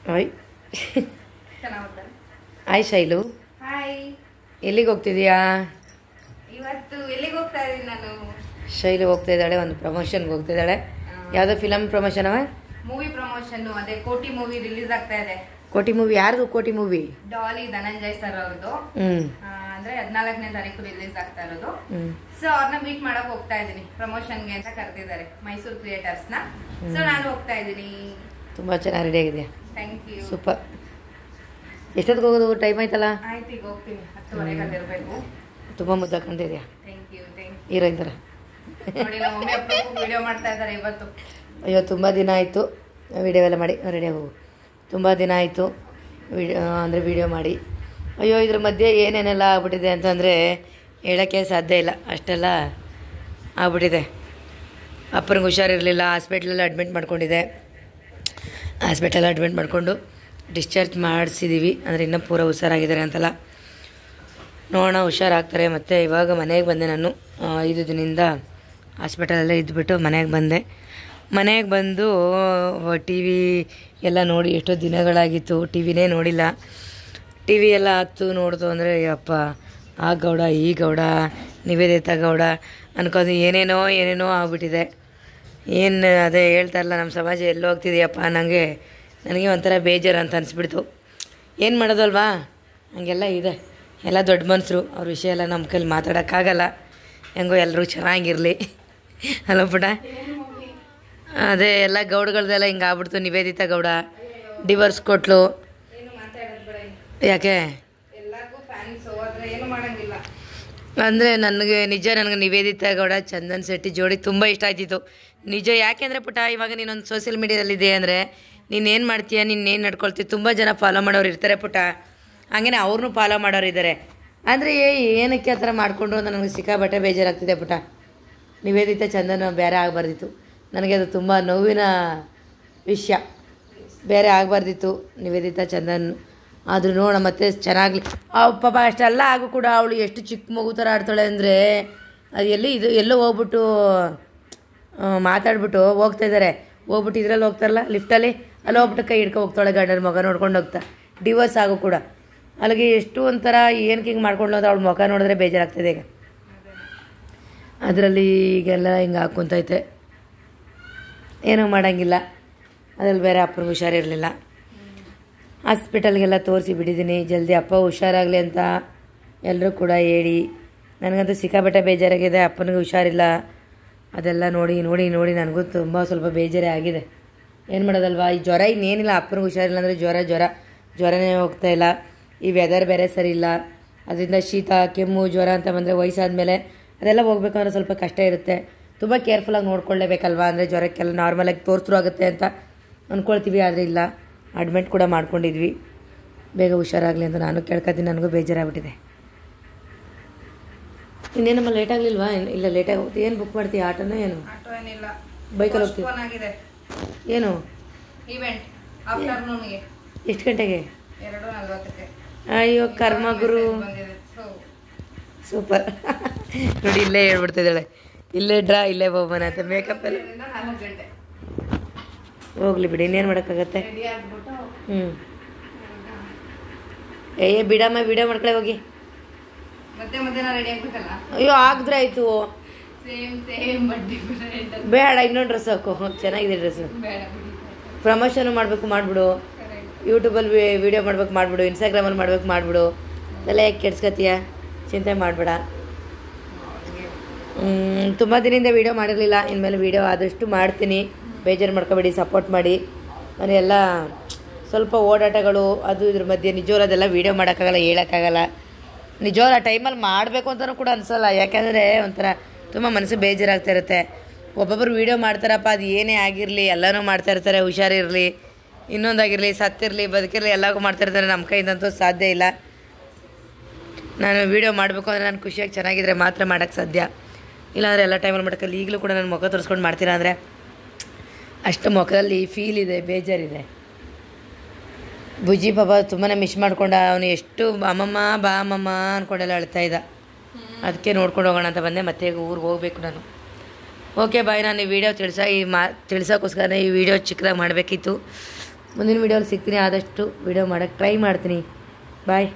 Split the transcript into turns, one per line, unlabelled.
Hi hi Shailu.
Hi.
ಎಲ್ಲಿಗೆ ಹೋಗ್ತಿದೀಯಾ?
ಇವತ್ತು ಎಲ್ಲಿಗೆ ಹೋಗ್ತಾ ಇದ್ದೀನಿ ನಾನು?
ಶೈಲು ಹೋಗ್ತಾ ಇದ್ದಾಳೆ, ಒಂದು ಪ್ರಮೋಷನ್ಗೆ ಹೋಗ್ತಾ ಇದ್ದಾಳೆ. ಯಾವುದೋ ಫಿಲಮ್ ಪ್ರಮೋಷನ್?
Movie promotion. ಅದೇ ಕೋಟಿ ಮೂವಿ ರಿಲೀಸ್ ಆಗ್ತಾ ಇದೆ.
ಕೋಟಿ ಮೂವಿ? ಯಾರ್ದು ಕೋಟಿ ಮೂವಿ?
ಡಾಲಿ ಧನಂಜಯ್ ಸರ್ ಅವ್ರದ್ದು. ಅಂದ್ರೆ 14ನೇ ತಾರೀಕು ರಿಲೀಸ್ ಆಗ್ತಾ ಇರೋದು. ಸೊ ಅವ್ರನ್ನ ಮೀಟ್ ಮಾಡಕ್ ಹೋಗ್ತಾ ಇದ್ದೀನಿ, ಪ್ರಮೋಷನ್ಗೆ ಅಂತ ಕರೆದಿದ್ದಾರೆ ಮೈಸೂರು ಕ್ರಿಯೇಟರ್ಸ್ ನ. ಸೊ ನಾನು ಹೋಗ್ತಾ ಇದ್ದೀನಿ.
ತುಂಬಾ ಚೆನ್ನಾಗಿ ರೆಡಿ ಆಗಿದೆಯಾ?
Thank you.
ಸೂಪರ್. ಎಷ್ಟೊತ್ತಿಗೆ ಹೋಗೋದು? ಟೈಮ್ ಆಯ್ತಲ್ಲ?
ಆಯ್ತು, ಈಗ ಹೋಗ್ತೀನಿ. 10:30 ಅಲ್ಲಿರ್ಬೇಕು.
ತುಂಬಾ ಮುದ್ದ ಕಾಣ್ತಿದ್ಯಾ
ಥ್ಯಾಂಕ್ ಯು.
ಹೀರೋಯಿನ್ ಥರ.
ನೋಡಿ, ನಮ್ಮ ಮಮ್ಮಿ ಅಪ್ಪು ವಿಡಿಯೋ ಮಾಡ್ತಾ ಇದ್ದಾರೆ ಇವತ್ತು.
ಅಯ್ಯೋ ತುಂಬ ದಿನ ಆಯಿತು ವಿಡಿಯೋ ಎಲ್ಲ ಮಾಡಿ. ರೆಡಿ ಹೋಗು. ತುಂಬ ದಿನ ಆಯಿತು ಅಂದರೆ ವಿಡಿಯೋ ಮಾಡಿ. ಅಯ್ಯೋ ಇದ್ರ ಮಧ್ಯೆ ಏನೇನೆಲ್ಲ ಆಗ್ಬಿಟ್ಟಿದೆ ಅಂತಂದರೆ ಹೇಳೋಕ್ಕೆ ಸಾಧ್ಯ ಇಲ್ಲ, ಅಷ್ಟೆಲ್ಲ ಆಗ್ಬಿಟ್ಟಿದೆ. ಅಪ್ಪನಿಗೆ ಹುಷಾರಿರಲಿಲ್ಲ, ಹಾಸ್ಪಿಟ್ಲಲ್ಲಿ ಅಡ್ಮಿಟ್ ಮಾಡ್ಕೊಂಡಿದ್ದೆ. ಹಾಸ್ಪಿಟಲ್ ಅಡ್ಮಿಟ್ ಮಾಡಿಕೊಂಡು ಡಿಸ್ಚಾರ್ಜ್ ಮಾಡಿಸಿದ್ದೀವಿ. ಅಂದರೆ ಇನ್ನೂ ಪೂರ ಹುಷಾರಾಗಿದ್ದಾರೆ ಅಂತಲ್ಲ, ನೋಡೋಣ ಹುಷಾರಾಗ್ತಾರೆ. ಮತ್ತು ಇವಾಗ ಮನೆಗೆ ಬಂದೆ ನಾನು. 5 ದಿನದಿಂದ ಹಾಸ್ಪಿಟಲಲ್ಲೇ ಇದ್ದುಬಿಟ್ಟು ಮನೆಗೆ ಬಂದೆ. ಮನೆಗೆ ಬಂದು ಟಿ ವಿ ಎಲ್ಲ ನೋಡಿ ಎಷ್ಟೋ ದಿನಗಳಾಗಿತ್ತು, ಟಿ ವಿನೇ ನೋಡಿಲ್ಲ. ಟಿ ವಿ ಎಲ್ಲ ಹತ್ತು ನೋಡ್ತು ಅಂದರೆ ಅಪ್ಪ ಆ ಗೌಡ ಈ ಗೌಡ ನಿವೇದಿತ ಗೌಡ ಅನ್ಕೊಂಡು ಏನೇನೋ ಆಗ್ಬಿಟ್ಟಿದೆ. ಏನು ಅದೇ ಹೇಳ್ತಾರಲ್ಲ, ನಮ್ಮ ಸಮಾಜ ಎಲ್ಲೋ ಹೋಗ್ತಿದೆಯಪ್ಪ ನನಗೆ ಒಂಥರ ಬೇಜಾರು ಅಂತ ಅನಿಸ್ಬಿಡ್ತು. ಏನು ಮಾಡೋದಲ್ವಾ, ಹಂಗೆಲ್ಲ ಇದೆ. ಎಲ್ಲ ದೊಡ್ಡ ಮನುಷ್ಯರು, ಅವ್ರ ವಿಷಯ ಎಲ್ಲ ನಮ್ಮ ಕೈಲಿ ಮಾತಾಡೋಕ್ಕಾಗಲ್ಲ. ಹೆಂಗೋ ಎಲ್ಲರೂ ಚೆನ್ನಾಗಿರಲಿ ಅಲ್ಲ ಪುಟ. ಅದೇ ಎಲ್ಲ ಗೌಡಗಳದೆಲ್ಲ ಹಿಂಗೆ ಆಗ್ಬಿಡ್ತು. ನಿವೇದಿತ ಗೌಡ ಡಿವೋರ್ಸ್ ಕೊಟ್ಲು. ಯಾಕೆ ಅಂದರೆ ನನಗೆ ನಿವೇದಿತ ಗೌಡ ಚಂದನ್ ಶೆಟ್ಟಿ ಜೋಡಿ ತುಂಬ ಇಷ್ಟ ಆಯ್ತಿತ್ತು ನಿಜ. ಯಾಕೆಂದರೆ ಪುಟ, ಇವಾಗ ನೀನೊಂದು ಸೋಷಿಯಲ್ ಮೀಡಿಯಾದಲ್ಲಿದೆ ಅಂದರೆ ನೀನೇನು ಮಾಡ್ತೀಯ, ನೀನೇನು ನಡ್ಕೊಳ್ತೀಯ, ತುಂಬ ಜನ ಫಾಲೋ ಮಾಡೋರು ಇರ್ತಾರೆ ಪುಟ. ಹಾಗೇನೆ ಅವ್ರನ್ನೂ ಫಾಲೋ ಮಾಡೋರು ಇದ್ದಾರೆ. ಅಂದರೆ ಏನಕ್ಕೆ ಆ ಥರ ಮಾಡಿಕೊಂಡು ಅಂತ ನನಗೆ ಸಿಕ್ಕಾಬಟ್ಟೆ ಬೇಜಾರಾಗ್ತಿದೆ ಪುಟ. ನಿವೇದಿತ ಚಂದನ್ ಬೇರೆ ಆಗಬಾರ್ದಿತ್ತು. ನನಗೆ ಅದು ತುಂಬ ನೋವಿನ ವಿಷಯ. ಬೇರೆ ಆಗಬಾರ್ದಿತ್ತು ನಿವೇದಿತ ಚಂದನ್. ಆದರೂ ನೋಡ ಮತ್ತೆ ಚೆನ್ನಾಗಲಿ. ಪಾಪ ಅಷ್ಟೆಲ್ಲ ಆಗು ಕೂಡ ಅವಳು ಎಷ್ಟು ಚಿಕ್ಕ ಮಗು ಥರ ಆಡ್ತಾಳೆ ಅಂದರೆ, ಅದು ಎಲ್ಲೋ ಹೋಗ್ಬಿಟ್ಟು ಮಾತಾಡ್ಬಿಟ್ಟು ಹೋಗ್ತಾ ಇದ್ದಾರೆ. ಹೋಗ್ಬಿಟ್ಟು ಇದರಲ್ಲಿ ಹೋಗ್ತಾರಲ್ಲ ಲಿಫ್ಟಲ್ಲಿ, ಅಲ್ಲಿ ಹೋಗ್ಬಿಟ್ಟು ಕೈ ಹಿಡ್ಕೊ ಹೋಗ್ತಾಳೆ, ಗಂಡನ ಮಗ ನೋಡ್ಕೊಂಡು ಹೋಗ್ತಾ. ಡಿವೋರ್ಸ್ ಆಗು ಕೂಡ ಅಲ್ಲಿಗೆ ಎಷ್ಟು ಒಂಥರ ಏನಕ್ಕೆ ಹಿಂಗೆ ಮಾಡ್ಕೊಂಡು ಹೋದ್ರೆ ಅವಳ ಮುಖ ನೋಡಿದ್ರೆ ಬೇಜಾರಾಗ್ತದೆ. ಈಗ ಅದರಲ್ಲಿ ಈಗೆಲ್ಲ ಹಿಂಗೆ ಹಾಕ್ಕೊಂತೈತೆ, ಏನೂ ಮಾಡೋಂಗಿಲ್ಲ. ಅದ್ರಲ್ಲಿ ಬೇರೆ ಅಪ್ಪನಿಗೆ ಹುಷಾರಿರಲಿಲ್ಲ. ಹಾಸ್ಪಿಟಲ್ಗೆಲ್ಲ ತೋರಿಸಿ ಬಿಟ್ಟಿದ್ದೀನಿ. ಜಲ್ದಿ ಅಪ್ಪ ಹುಷಾರಾಗಲಿ ಅಂತ ಎಲ್ಲರೂ ಕೂಡ ಹೇಳಿ. ನನಗಂತೂ ಸಿಕ್ಕಾಪಟ್ಟೆ ಬೇಜಾರಾಗಿದೆ. ಅಪ್ಪನಿಗೆ ಹುಷಾರಿಲ್ಲ. ಅದೆಲ್ಲ ನೋಡಿ ನನಗೂ ತುಂಬ ಸ್ವಲ್ಪ ಬೇಜಾರೇ ಆಗಿದೆ. ಏನು ಮಾಡೋದಲ್ವಾ, ಈ ಜ್ವರ ಇನ್ನೇನಿಲ್ಲ. ಅಪ್ಪನಿಗೆ ಹುಷಾರಿಲ್ಲ ಅಂದರೆ ಜ್ವರನೇ ಹೋಗ್ತಾ ಇಲ್ಲ. ಈ ವೆದರ್ ಬೇರೆ ಸರಿ ಇಲ್ಲ. ಅದರಿಂದ ಶೀತ ಕೆಮ್ಮು ಜ್ವರ ಅಂತ ಬಂದರೆ ವಯಸ್ಸಾದಮೇಲೆ ಅದೆಲ್ಲ ಹೋಗ್ಬೇಕು ಅಂದರೆ ಸ್ವಲ್ಪ ಕಷ್ಟ ಇರುತ್ತೆ. ತುಂಬ ಕೇರ್ಫುಲ್ಲಾಗಿ ನೋಡ್ಕೊಳ್ಳೇಬೇಕಲ್ವಾ. ಅಂದರೆ ಜ್ವರಕ್ಕೆಲ್ಲ ನಾರ್ಮಲಾಗಿ ತೋರಿಸ್ರು ಆಗುತ್ತೆ ಅಂತ ಅಂದ್ಕೊಳ್ತೀವಿ, ಆದರೆ ಇಲ್ಲ. ಅಡ್ಮಿಟ್ ಕೂಡ ಮಾಡ್ಕೊಂಡಿದ್ವಿ. ಬೇಗ ಹುಷಾರಾಗಲಿ ಅಂತ ನಾನು ಕೇಳ್ಕೊತೀನಿ. ನನಗೂ ಬೇಜಾರಾಗ್ಬಿಟ್ಟಿದೆ. ಇನ್ನೇನಮ್ಮ ಲೇಟ್ ಆಗಲಿಲ್ವಾ? ಇಲ್ಲ ಲೇಟಾಗಿ ಹೋಗ್ತೀವಿ. ಏನು ಬುಕ್ ಮಾಡ್ತೀವಿ? ಆಟೋನೋ ಏನು? ಬೈಕಲ್ಲಿ ಹೋಗ್ತೀವಿ. ಏನು
ಈವೆಂಟ್ ಆಫ್ಟರ್ನೂನ್ಗೆ?
ಎಷ್ಟು ಗಂಟೆಗೆ?
2:40ಕ್ಕೆ.
ಅಯ್ಯೋ ಕರ್ಮ ಗುರು, ಸೂಪರ್. ನೋಡಿ ಇಲ್ಲೇ ಹೇಳ್ಬಿಡ್ತಿದ್ದಾಳೆ, ಇಲ್ಲೇ ಡ್ರಾ ಇಲ್ಲೇ ಹೋಗೋಣ ಅಂತ. ಮೇಕಪ್ ಎಲ್ಲ
4 ಗಂಟೆ.
ಹೋಗ್ಲಿ ಬಿಡಿ, ಇನ್ನೇನು ಮಾಡೋಕ್ಕಾಗತ್ತೆ. ಬಿಡಮ್ಮ, ವಿಡಿಯೋ ಮಾಡ್ಕೊಳ್ಳೆ ಹೋಗಿ.
ಮತ್ತೆ ರೆಡಿ ಆಗ್ಬೇಕಲ್ಲ.
ಅಯ್ಯೋ ಆಗಿದ್ರೆ ಆಯಿತು. ಬೇಡ, ಇನ್ನೊಂದು ಡ್ರೆಸ್ ಹಾಕು, ಚೆನ್ನಾಗಿದೆ ಡ್ರೆಸ್ಸು. ಪ್ರಮೋಷನ್ ಮಾಡಿಬಿಡು. ಯೂಟ್ಯೂಬಲ್ಲಿ ವಿಡಿಯೋ ಮಾಡಿಬಿಡು. ಇನ್ಸ್ಟಾಗ್ರಾಮಲ್ಲಿ ಮಾಡಿಬಿಡು. ಅದೆಲ್ಲ ಯಾಕೆ ಕೆಡ್ಸ್ಕೊತೀಯ? ಚಿಂತೆ ಮಾಡಬೇಡ. ತುಂಬ ದಿನದಿಂದ ವೀಡಿಯೋ ಮಾಡಿರಲಿಲ್ಲ. ಇನ್ಮೇಲೆ ವೀಡಿಯೋ ಆದಷ್ಟು ಮಾಡ್ತೀನಿ. ಬೇಜಾರು ಮಾಡ್ಕೊಬೇಡಿ, ಸಪೋರ್ಟ್ ಮಾಡಿ. ನಾನು ಎಲ್ಲ ಸ್ವಲ್ಪ ಓಡಾಟಗಳು ಅದು ಇದ್ರ ಮಧ್ಯೆ ನಿಜವಾಗ್ಲೂ ಅದೆಲ್ಲ ವೀಡಿಯೋ ಮಾಡೋಕ್ಕಾಗಲ್ಲ, ಹೇಳೋಕ್ಕಾಗಲ್ಲ. ನಿಜವಾಗ್ಲೂ ಆ ಟೈಮಲ್ಲಿ ಮಾಡಬೇಕು ಅಂತಲೂ ಕೂಡ ಅನಿಸಲ್ಲ. ಯಾಕೆಂದರೆ ಒಂಥರ ತುಂಬ ಮನಸ್ಸು ಬೇಜಾರಾಗ್ತಾ ಇರುತ್ತೆ. ಒಬ್ಬೊಬ್ಬರು ವೀಡಿಯೋ ಮಾಡ್ತಾರಪ್ಪ, ಅದು ಏನೇ ಆಗಿರಲಿ ಎಲ್ಲನೂ ಮಾಡ್ತಾಯಿರ್ತಾರೆ. ಹುಷಾರಿರಲಿ, ಇನ್ನೊಂದಾಗಿರಲಿ, ಸತ್ತಿರಲಿ ಬದುಕಿರಲಿ, ಎಲ್ಲವೂ ಮಾಡ್ತಾಯಿರ್ತಾರೆ. ನಮ್ಮ ಕೈಯಿಂದಂತೂ ಸಾಧ್ಯ ಇಲ್ಲ. ನಾನು ವೀಡಿಯೋ ಮಾಡಬೇಕು ಅಂದರೆ ನಾನು ಖುಷಿಯಾಗಿ ಚೆನ್ನಾಗಿದ್ರೆ ಮಾತ್ರ ಮಾಡೋಕ್ಕೆ ಸಾಧ್ಯ. ಇಲ್ಲಾಂದರೆ ಎಲ್ಲ ಟೈಮಲ್ಲಿ ಮಾಡೋಕ್ಕಲ್ಲ. ಈಗಲೂ ಕೂಡ ನಾನು ಮುಖ ತೋರಿಸ್ಕೊಂಡು ಮಾಡ್ತೀರಾ ಅಂದರೆ ಅಷ್ಟು ಮುಖದಲ್ಲಿ ಫೀಲ್ ಇದೆ, ಬೇಜಾರಿದೆ. ಬುಜ್ಜಿ ಪಾಪ ತುಂಬಾ ಮಿಸ್ ಮಾಡ್ಕೊಂಡ. ಅವನು ಎಷ್ಟು ಅಮ್ಮಮ್ಮ ಬಾ ಅಮ್ಮಮ್ಮ ಅಂದ್ಕೊಂಡೆಲ್ಲ ಅಳ್ತಾ ಇದ್ದ. ಅದಕ್ಕೆ ನೋಡ್ಕೊಂಡು ಹೋಗೋಣ ಅಂತ ಬಂದೆ. ಮತ್ತೆ ಊರಿಗೆ ಹೋಗಬೇಕು ನಾನು. Okay bye. ನಾನು ಈ ವಿಡಿಯೋ ತಿಳಿಸೋಕ್ಕೋಸ್ಕರ ಈ ವಿಡಿಯೋ ಚಿಕ್ಕದಾಗಿ ಮಾಡಬೇಕಿತ್ತು. ಮುಂದಿನ ವೀಡಿಯೋಲಿ ಸಿಗ್ತೀನಿ. ಆದಷ್ಟು ವೀಡಿಯೋ ಮಾಡೋಕ್ಕೆ ಟ್ರೈ ಮಾಡ್ತೀನಿ. ಬಾಯ್.